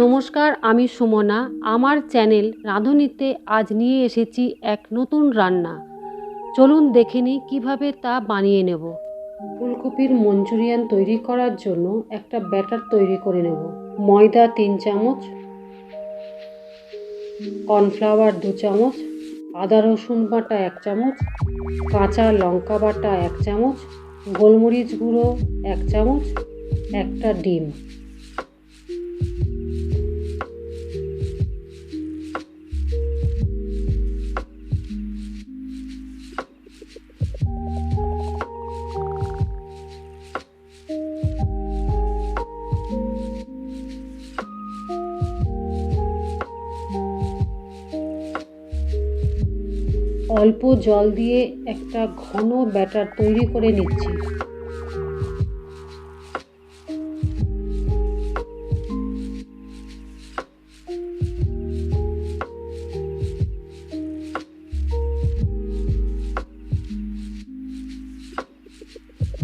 নমস্কার, আমি সুমনা। আমার চ্যানেল রাঁধুনিতে আজ নিয়ে এসেছি এক নতুন রান্না। চলুন দেখে নিই কীভাবে তা বানিয়ে নেব। ফুলকপির মঞ্চুরিয়ান তৈরি করার জন্য একটা ব্যাটার তৈরি করে নেব। ময়দা 3 চামচ, কর্নফ্লাওয়ার 2 চামচ, আদা রসুন বাটা 1 চামচ, কাঁচা লঙ্কা বাটা 1 চামচ, গোলমরিচ গুঁড়ো 1 চামচ, একটা ডিম। অল্প জল দিয়ে একটা ঘন ব্যাটার তৈরি করে নিচ্ছি।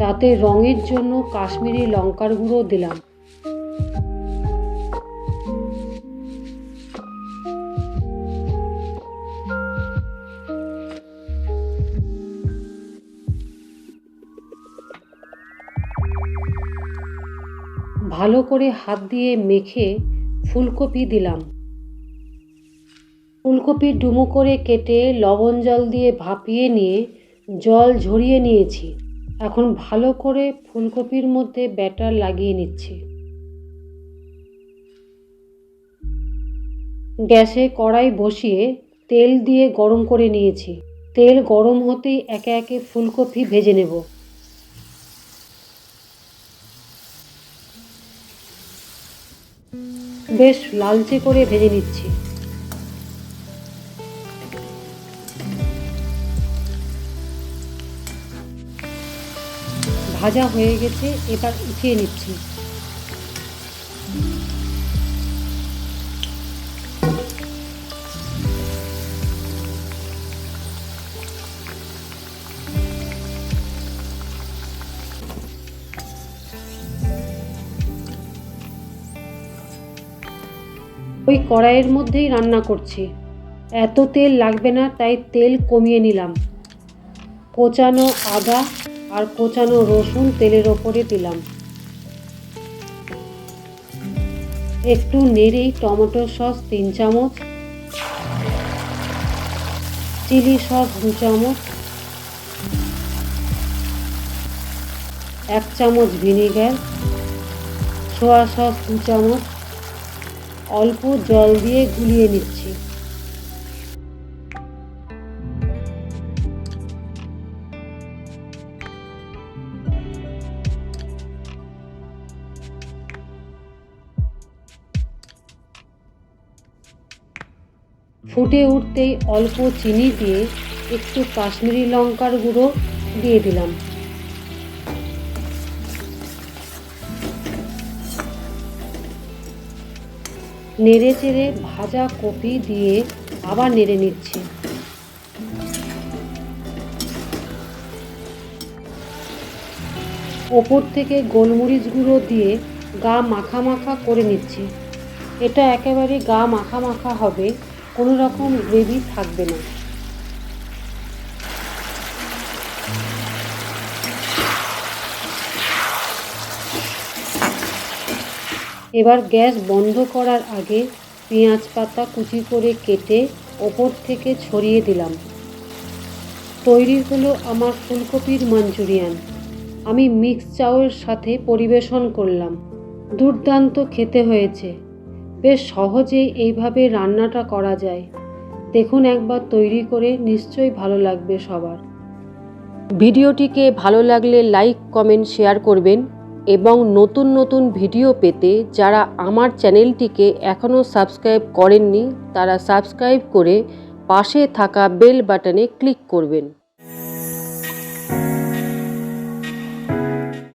তাতে রঙের জন্য কাশ্মীরি লঙ্কার গুঁড়ো দিলাম। ভালো করে হাত দিয়ে মেখে ফুলকপি দিলাম। ফুলকপি ডুমো করে কেটে লবণ জল দিয়ে ভাপিয়ে নিয়ে জল ঝরিয়ে নিয়েছি। এখন ভালো করে ফুলকপির মধ্যে ব্যাটার লাগিয়ে নিচ্ছি। গ্যাসে কড়াই বসিয়ে তেল দিয়ে গরম করে নিয়েছি। তেল গরম হতেই একে একে ফুলকপি ভেজে নেব। বেশ লালচে করে ভেজে নিচ্ছি। ভাজা হয়ে গেছে, এবার উঠিয়ে নিচ্ছি। ওই কড়াইয়ের মধ্যেই রান্না করছি। এত তেল লাগবে না, তাই তেল কমিয়ে নিলাম। কোচানো আদা আর কোচানো রসুন তেলের ওপরে দিলাম। একটু নেড়েই টমেটো সস 3 চামচ, চিলি সস 2 চামচ, 1 চামচ ভিনেগার, সোয়া সস 2 চামচ, অল্প জল দিয়ে গুলিয়ে নিচ্ছি। ফুটে উঠতেই অল্প চিনি দিয়ে একটু কাশ্মীরি লঙ্কার গুঁড়ো দিয়ে দিলাম। নেড়ে চেড়ে ভাজা কপি দিয়ে আবার নেড়ে নিচ্ছি। ওপর থেকে গোলমরিচ গুঁড়ো দিয়ে গা মাখা মাখা করে নিচ্ছি। এটা একেবারে গা মাখা মাখা হবে, কোনো রকম গ্রেভি থাকবে না। এবার গ্যাস বন্ধ করার আগে পেঁয়াজ পাতা কুচি করে কেটে ওপর থেকে ছড়িয়ে দিলাম। তৈরি হলো আমার ফুলকপির মাঞ্চুরিয়ান। আমি মিক্স চাউয়ের সাথে পরিবেশন করলাম। দুর্দান্ত খেতে হয়েছে। বেশ সহজেই এইভাবে রান্নাটা করা যায়। দেখুন একবার তৈরি করে, নিশ্চয়ই ভালো লাগবে সবার। ভিডিওটিকে ভালো লাগলে লাইক, কমেন্ট, শেয়ার করবেন এবং নতুন নতুন ভিডিও পেতে যারা আমার চ্যানেলটিকে এখনও সাবস্ক্রাইব করেননি তারা সাবস্ক্রাইব করে পাশে থাকা বেল বাটনে ক্লিক করবেন।